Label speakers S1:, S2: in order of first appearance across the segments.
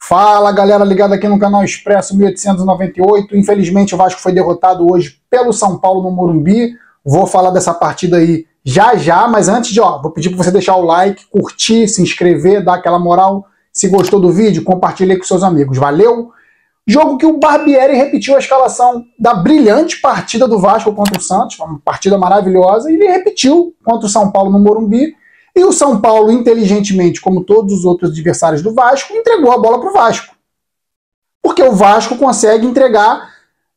S1: Fala galera ligada aqui no canal Expresso 1898. Infelizmente o Vasco foi derrotado hoje pelo São Paulo no Morumbi. Vou falar dessa partida aí já, mas antes vou pedir para você deixar o like, curtir, se inscrever, dar aquela moral. Se gostou do vídeo, compartilhe com seus amigos. Valeu! Jogo que o Barbieri repetiu a escalação da brilhante partida do Vasco contra o Santos, uma partida maravilhosa, e ele repetiu contra o São Paulo no Morumbi. E o São Paulo, inteligentemente, como todos os outros adversários do Vasco, entregou a bola para o Vasco. Porque o Vasco consegue entregar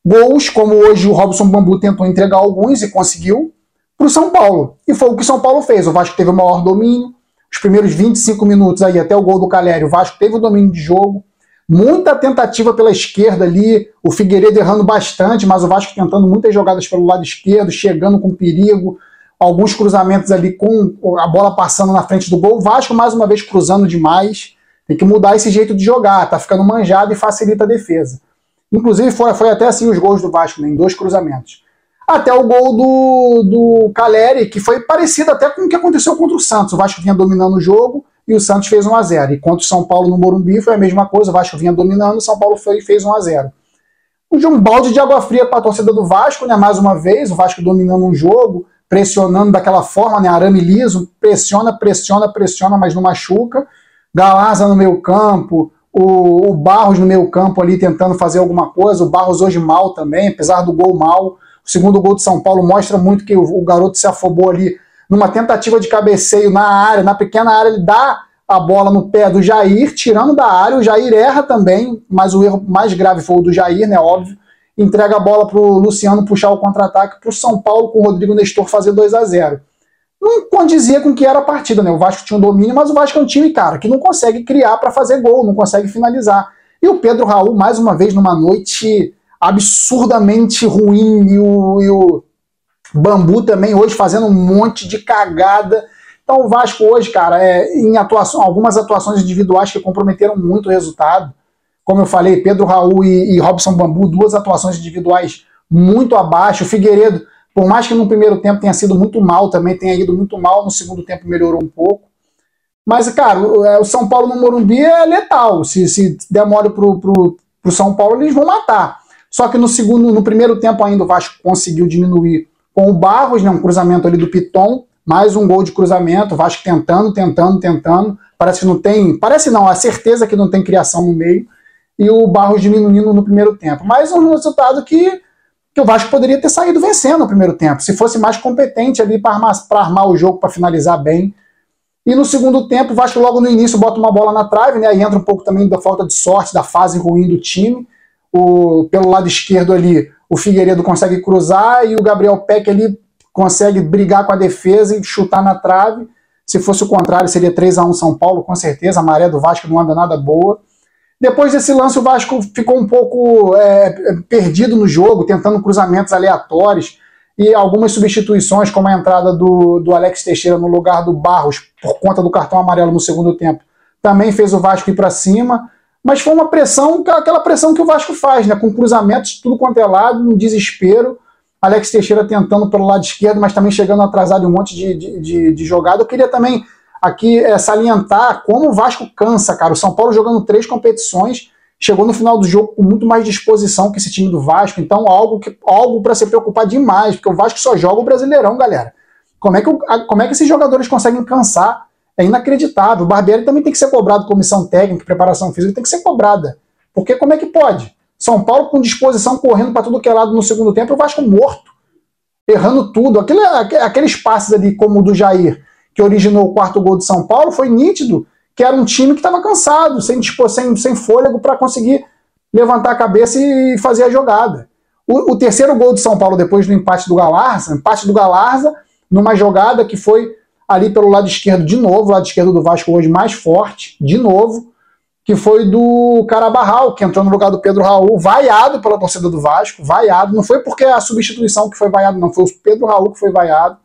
S1: gols, como hoje o Robson Bambu tentou entregar alguns e conseguiu, para o São Paulo. E foi o que o São Paulo fez. O Vasco teve o maior domínio. Os primeiros 25 minutos aí, até o gol do Caleri, o Vasco teve o domínio de jogo. Muita tentativa pela esquerda ali, o Figueiredo errando bastante, mas o Vasco tentando muitas jogadas pelo lado esquerdo, chegando com perigo. Alguns cruzamentos ali com a bola passando na frente do gol. O Vasco, mais uma vez, cruzando demais. Tem que mudar esse jeito de jogar. Tá ficando manjado e facilita a defesa. Inclusive, foi até assim os gols do Vasco, né, em 2 cruzamentos. Até o gol do Caleri, que foi parecido até com o que aconteceu contra o Santos. O Vasco vinha dominando o jogo e o Santos fez 1-0. E contra o São Paulo no Morumbi foi a mesma coisa. O Vasco vinha dominando, o São Paulo fez 1-0. Um balde de água fria para a torcida do Vasco, né, mais uma vez. O Vasco dominando um jogo, pressionando daquela forma, né, arame liso, pressiona, mas não machuca. Galarza no meio campo, o Barros no meio campo ali tentando fazer alguma coisa, o Barros hoje mal também, apesar do gol mal. O segundo gol de São Paulo mostra muito que o garoto se afobou ali numa tentativa de cabeceio na área, na pequena área, ele dá a bola no pé do Jair, tirando da área, o Jair erra também, mas o erro mais grave foi o do Jair, né, óbvio. Entrega a bola para o Luciano puxar o contra-ataque para o São Paulo com o Rodrigo Nestor fazer 2-0. Não condizia com o que era a partida, né? O Vasco tinha um domínio, mas o Vasco é um time, cara, que não consegue criar para fazer gol, não consegue finalizar. E o Pedro Raul, mais uma vez, numa noite absurdamente ruim, e o Bambu também hoje fazendo um monte de cagada. Então o Vasco hoje, cara, algumas atuações individuais que comprometeram muito o resultado. Como eu falei, Pedro Raul e Robson Bambu, 2 atuações individuais muito abaixo. O Figueiredo, por mais que no primeiro tempo tenha sido muito mal, também tenha ido muito mal, no segundo tempo melhorou um pouco. Mas, cara, o São Paulo no Morumbi é letal. Se der mole pro São Paulo, eles vão matar. Só que no primeiro tempo ainda o Vasco conseguiu diminuir com o Barros, né, um cruzamento ali do Piton, mais um gol de cruzamento, o Vasco tentando. Parece que não tem, a certeza que não tem criação no meio. E o Barros diminuindo no primeiro tempo. Mas um resultado que o Vasco poderia ter saído vencendo no primeiro tempo, se fosse mais competente ali para armar o jogo, para finalizar bem. E no segundo tempo, o Vasco logo no início bota uma bola na trave, né? Aí entra um pouco também da falta de sorte, da fase ruim do time. Pelo lado esquerdo ali, o Figueiredo consegue cruzar e o Gabriel Peck ali consegue brigar com a defesa e chutar na trave. Se fosse o contrário, seria 3-1 São Paulo, com certeza. A maré do Vasco não anda nada boa. Depois desse lance, o Vasco ficou um pouco perdido no jogo, tentando cruzamentos aleatórios e algumas substituições, como a entrada do Alex Teixeira no lugar do Barros, por conta do cartão amarelo no segundo tempo, também fez o Vasco ir para cima, mas foi uma pressão, aquela pressão que o Vasco faz, né, com cruzamentos tudo quanto é lado, um desespero. Alex Teixeira tentando pelo lado esquerdo, mas também chegando atrasado em um monte de jogada. Eu queria também aqui salientar como o Vasco cansa, cara. O São Paulo jogando 3 competições, chegou no final do jogo com muito mais disposição que esse time do Vasco, então algo para se preocupar demais, porque o Vasco só joga o Brasileirão, galera. Como é que esses jogadores conseguem cansar? É inacreditável. O Barbieri também tem que ser cobrado, comissão técnica, preparação física, tem que ser cobrada. Porque como é que pode? São Paulo com disposição, correndo para tudo que é lado no segundo tempo, o Vasco morto, errando tudo. Aqueles passes ali, como o do Jair, que originou o 4º gol de São Paulo, foi nítido que era um time que estava cansado, sem fôlego para conseguir levantar a cabeça e fazer a jogada. O terceiro gol de São Paulo, depois do empate do Galarza, numa jogada que foi ali pelo lado esquerdo de novo, o lado esquerdo do Vasco hoje mais forte, de novo, que foi do Carabarral, que entrou no lugar do Pedro Raul, vaiado pela torcida do Vasco, vaiado, não foi porque a substituição que foi vaiado, não, foi o Pedro Raul que foi vaiado.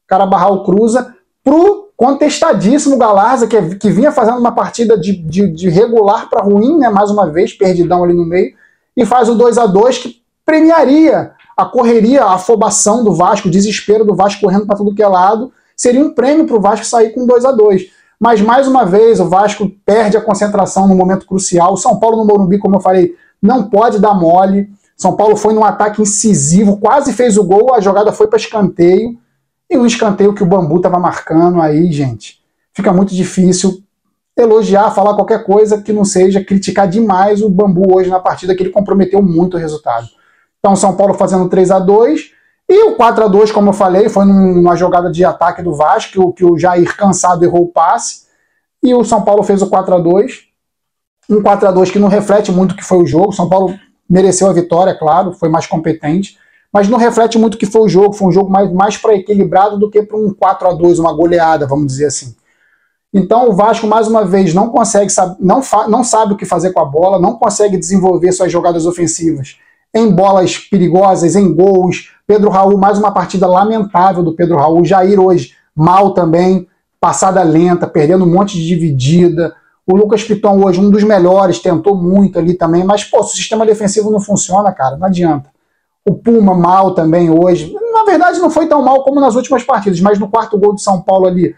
S1: Carabarral cruza pro contestadíssimo Galarza, que vinha fazendo uma partida de regular para ruim, né, mais uma vez, perdidão ali no meio, e faz o 2-2 que premiaria a correria, a afobação do Vasco, o desespero do Vasco correndo para tudo que é lado, seria um prêmio para o Vasco sair com 2-2. Mas, mais uma vez, o Vasco perde a concentração no momento crucial. O São Paulo no Morumbi, como eu falei, não pode dar mole. São Paulo foi num ataque incisivo, quase fez o gol, a jogada foi para escanteio. E um escanteio que o Bambu estava marcando aí, gente. Fica muito difícil elogiar, falar qualquer coisa que não seja criticar demais o Bambu hoje na partida, que ele comprometeu muito o resultado. Então, São Paulo fazendo 3-2. E o 4-2, como eu falei, foi numa jogada de ataque do Vasco, que o Jair, cansado, errou o passe. E o São Paulo fez o 4-2. Um 4-2 que não reflete muito o que foi o jogo. O São Paulo mereceu a vitória, claro, foi mais competente. Mas não reflete muito o que foi o jogo. Foi um jogo mais para equilibrado do que para um 4-2, uma goleada, vamos dizer assim. Então o Vasco, mais uma vez, não consegue, não sabe o que fazer com a bola, não consegue desenvolver suas jogadas ofensivas em bolas perigosas, em gols. Pedro Raul, mais uma partida lamentável do Pedro Raul. Jair hoje, mal também, passada lenta, perdendo um monte de dividida. O Lucas Piton hoje, um dos melhores, tentou muito ali também, mas pô, se o sistema defensivo não funciona, cara, não adianta. O Puma mal também hoje. Na verdade não foi tão mal como nas últimas partidas, mas no quarto gol do São Paulo ali,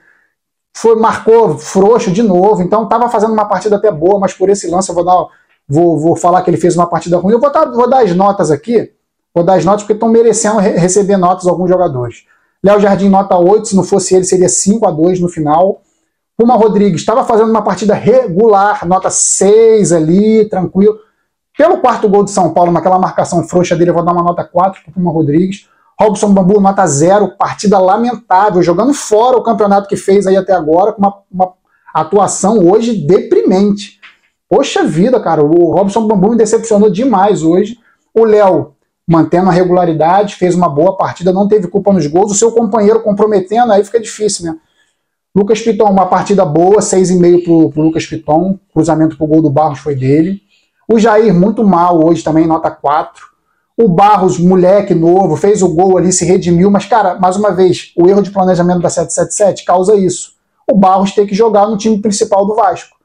S1: marcou frouxo de novo, então estava fazendo uma partida até boa, mas por esse lance eu vou falar que ele fez uma partida ruim. Eu vou dar as notas aqui, vou dar as notas porque estão merecendo receber notas alguns jogadores. Léo Jardim, nota 8, se não fosse ele seria 5-2 no final. Puma Rodrigues estava fazendo uma partida regular, nota 6 ali, tranquilo. Pelo quarto gol de São Paulo, naquela marcação frouxa dele, eu vou dar uma nota 4 para o Puma Rodrigues. Robson Bambu, nota 0, partida lamentável, jogando fora o campeonato que fez aí até agora, com uma atuação hoje deprimente. Poxa vida, cara, o Robson Bambu me decepcionou demais hoje. O Léo, mantendo a regularidade, fez uma boa partida, não teve culpa nos gols. O seu companheiro comprometendo, aí fica difícil, né? Lucas Piton, uma partida boa, 6,5 pro Lucas Piton. Cruzamento pro gol do Barros foi dele. O Jair, muito mal hoje também, nota 4. O Barros, moleque novo, fez o gol ali, se redimiu, mas, cara, mais uma vez, o erro de planejamento da 777 causa isso. O Barros tem que jogar no time principal do Vasco.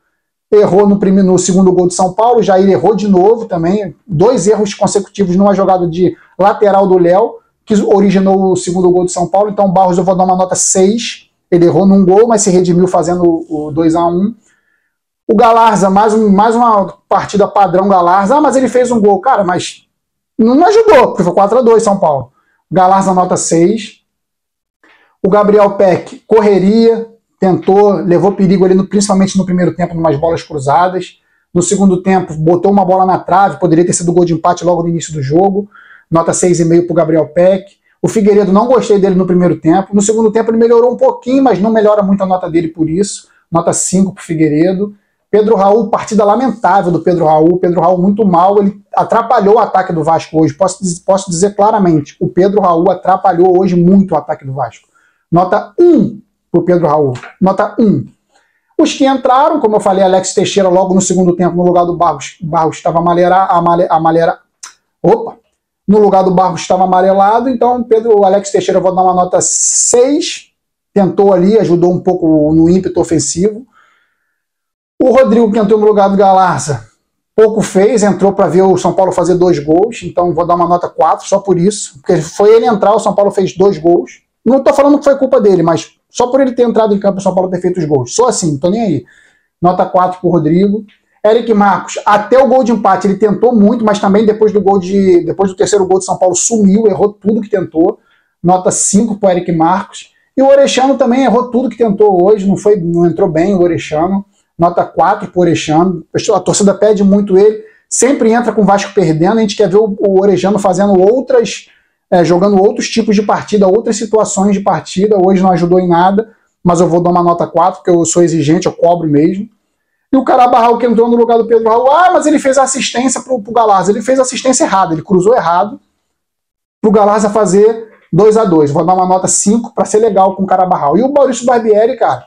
S1: Errou no segundo gol de São Paulo, o Jair errou de novo também, 2 erros consecutivos numa jogada de lateral do Léo, que originou o segundo gol de São Paulo, então o Barros eu vou dar uma nota 6, ele errou num gol, mas se redimiu fazendo o 2-1. O Galarza, mais uma partida padrão Galarza, mas ele fez um gol, cara, mas não ajudou, porque foi 4-2 São Paulo. O Galarza, nota 6. O Gabriel Peck, correria, tentou, levou perigo ali, principalmente no primeiro tempo, numas bolas cruzadas. No segundo tempo, botou uma bola na trave, poderia ter sido gol de empate logo no início do jogo. Nota 6,5 para o Gabriel Peck. O Figueiredo, não gostei dele no primeiro tempo. No segundo tempo ele melhorou um pouquinho, mas não melhora muito a nota dele por isso. Nota 5 para o Figueiredo. Pedro Raul, partida lamentável do Pedro Raul. Pedro Raul muito mal, ele atrapalhou o ataque do Vasco hoje. Posso dizer claramente, o Pedro Raul atrapalhou hoje muito o ataque do Vasco. Nota 1 para o Pedro Raul. Nota 1. Os que entraram, como eu falei, Alex Teixeira logo no segundo tempo no lugar do Barros. Barros estava no lugar do Barros estava amarelado, então o Alex Teixeira eu vou dar uma nota 6. Tentou ali, ajudou um pouco no ímpeto ofensivo. O Rodrigo, que entrou no lugar do Galarza, pouco fez, entrou para ver o São Paulo fazer 2 gols, então vou dar uma nota 4 só por isso, porque foi ele entrar, o São Paulo fez 2 gols. Não estou falando que foi culpa dele, mas só por ele ter entrado em campo o São Paulo ter feito os gols. Só assim, não tô nem aí. Nota 4 pro Rodrigo. Eric Marcos, até o gol de empate, ele tentou muito, mas também depois do terceiro gol de São Paulo sumiu, errou tudo que tentou. Nota 5 pro Eric Marcos. E o Orechano também errou tudo que tentou hoje, não entrou bem o Orechano. Nota 4 pro Orechano. A torcida pede muito ele. Sempre entra com o Vasco perdendo, a gente quer ver o Orechano fazendo jogando outros tipos de partida, outras situações de partida. Hoje não ajudou em nada, mas eu vou dar uma nota 4, porque eu sou exigente, eu cobro mesmo. E o Carabarral, que entrou no lugar do Pedro Raul, mas ele fez assistência pro Galarza. Ele fez assistência errada, ele cruzou errado pro Galarza fazer 2-2. Vou dar uma nota 5 para ser legal com o Carabarral. E o Maurício Barbieri, cara,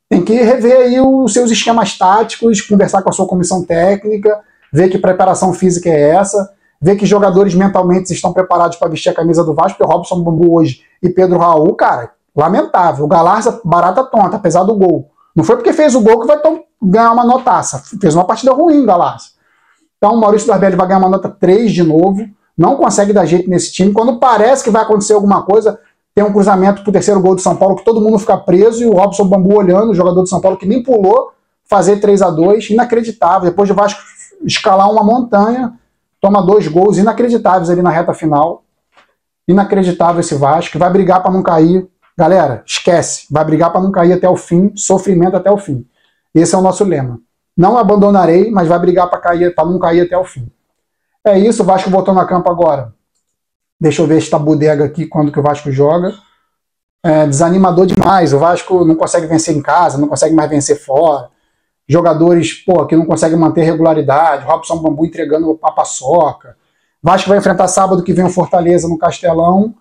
S1: tem que rever aí os seus esquemas táticos, conversar com a sua comissão técnica, ver que preparação física é essa, ver que jogadores mentalmente estão preparados para vestir a camisa do Vasco, porque o Robson Bambu hoje e Pedro Raul, cara, lamentável. O Galarza, barata tonta, apesar do gol. Não foi porque fez o gol que vai ganhar uma notaça. Fez uma partida ruim o Galarza. Então o Maurício Barbieri vai ganhar uma nota 3 de novo. Não consegue dar jeito nesse time. Quando parece que vai acontecer alguma coisa, Tem um cruzamento pro terceiro gol do São Paulo que todo mundo fica preso e o Robson Bambu olhando, o jogador do São Paulo que nem pulou, fazer 3-2, inacreditável. Depois do Vasco escalar uma montanha, toma 2 gols inacreditáveis ali na reta final. Inacreditável esse Vasco, vai brigar para não cair. Galera, esquece, vai brigar para não cair até o fim, sofrimento até o fim. Esse é o nosso lema. Não abandonarei, mas vai brigar para não cair até o fim. É isso, o Vasco voltou na campo agora. Deixa eu ver esta bodega aqui, quando que o Vasco joga. Desanimador demais, o Vasco não consegue vencer em casa, não consegue mais vencer fora. Jogadores, que não conseguem manter regularidade. Robson Bambu entregando a paçoca. Vasco vai enfrentar sábado que vem o Fortaleza no Castelão.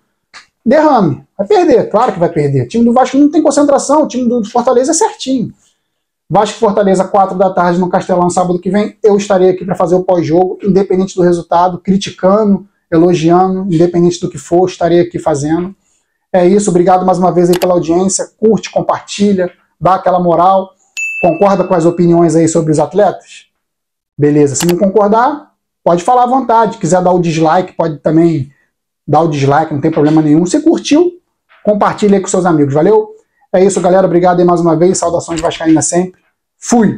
S1: Derrame. Vai perder, claro que vai perder. O time do Vasco não tem concentração, o time do Fortaleza é certinho. Vasco e Fortaleza, 4 da tarde no Castelão, sábado que vem. Eu estarei aqui para fazer o pós-jogo, independente do resultado, criticando, elogiando, independente do que for, estarei aqui fazendo. É isso, obrigado mais uma vez aí pela audiência. Curte, compartilha, dá aquela moral. Concorda com as opiniões aí sobre os atletas? Beleza, se não concordar, pode falar à vontade. Quiser dar o dislike, pode também dar o dislike, não tem problema nenhum. Se curtiu, compartilha aí com seus amigos, valeu? É isso, galera, obrigado aí mais uma vez. Saudações vascaínas sempre. Fui!